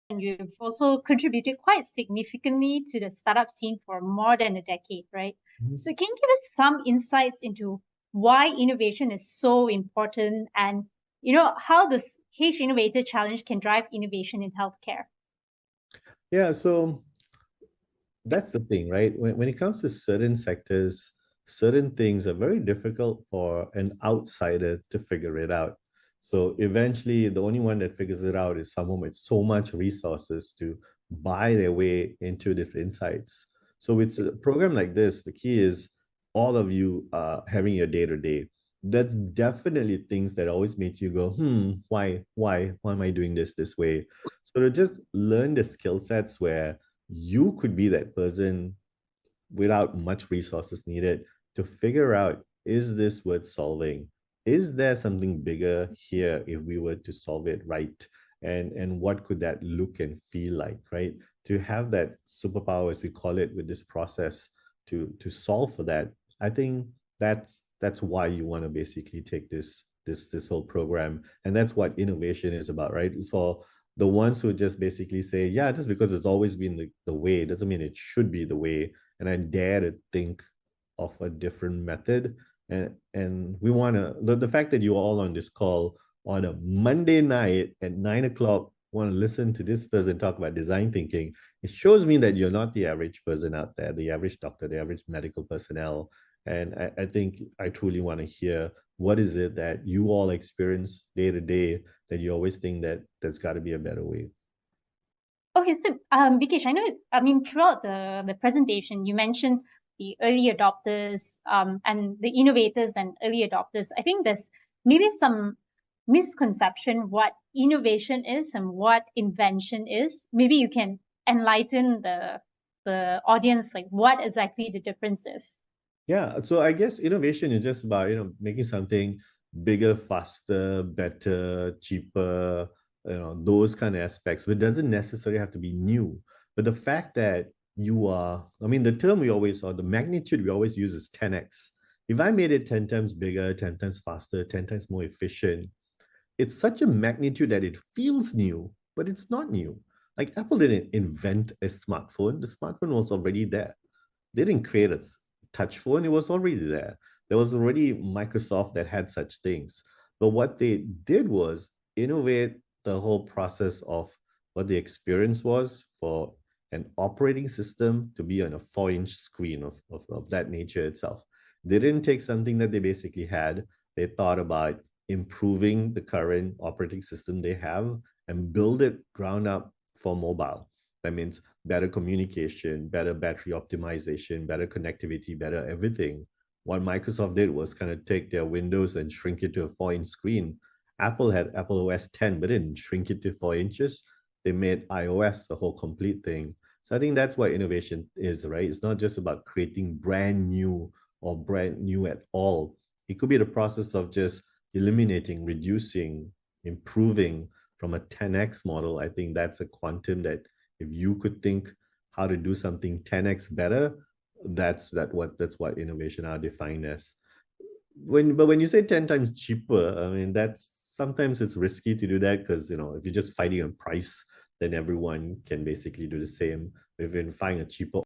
and you've also contributed quite significantly to the startup scene for more than a decade, right? Mhm. So can you give us some insights into why innovation is so important and how this H Innovator Challenge can drive innovation in healthcare? Yeah, so that's the thing, right? When it comes to certain sectors, certain things are very difficult for an outsider to figure it out. So eventually, the only one that figures it out is someone with so much resources to buy their way into these insights. So with a program like this, the key is all of you having your day to day. That's definitely things that always make you go, why am I doing this way? So to just learn the skill sets where you could be that person without much resources needed to figure out, is this worth solving? Is there something bigger here if we were to solve it right? And what could that look and feel like, right? To have that superpower, as we call it, with this process to solve for that, I think that's why you want to basically take this whole program. And that's what innovation is about, right? It's for the ones who just basically say, yeah, just because it's always been the way doesn't mean it should be the way, and I dare to think of a different method. And we want to the fact that you're all on this call on a Monday night at 9 o'clock want to listen to this person talk about design thinking, it shows me that you're not the average person out there, the average doctor, the average medical personnel. And I think I truly want to hear what is it that you all experience day to day that you always think that there's got to be a better way. Okay, so Vikesh, I mean, throughout the presentation, you mentioned the early adopters and the innovators and early adopters. I think there's maybe some misconception what innovation is and what invention is. Maybe you can enlighten the audience, like what exactly the difference is. Yeah, so I guess innovation is just about, making something bigger, faster, better, cheaper, those kind of aspects. But it doesn't necessarily have to be new. But the fact that you are, I mean, the term we always, or the magnitude we always use is 10x. If I made it 10 times bigger, 10 times faster, 10 times more efficient, it's such a magnitude that it feels new, but it's not new. Like Apple didn't invent a smartphone, the smartphone was already there. They didn't create a touch phone, it was already there. There was already Microsoft that had such things. But what they did was innovate the whole process of what the experience was for an operating system to be on a 4-inch screen of that nature itself. They didn't take something that they basically had, they thought about improving the current operating system they have and build it ground up for mobile. That means better communication, better battery optimization, better connectivity, better everything. What Microsoft did was kind of take their Windows and shrink it to a 4-inch screen. Apple had Apple OS 10, but didn't shrink it to 4 inches. They made iOS a whole complete thing. So I think that's what innovation is, right? It's not just about creating brand new or brand new at all. It could be the process of just eliminating, reducing, improving from a 10x model. I think that's a quantum that if you could think how to do something 10x better, that's what innovation are defined as. When you say 10 times cheaper, I mean that's sometimes it's risky to do that because if you're just fighting on price, then everyone can basically do the same. If you find a cheaper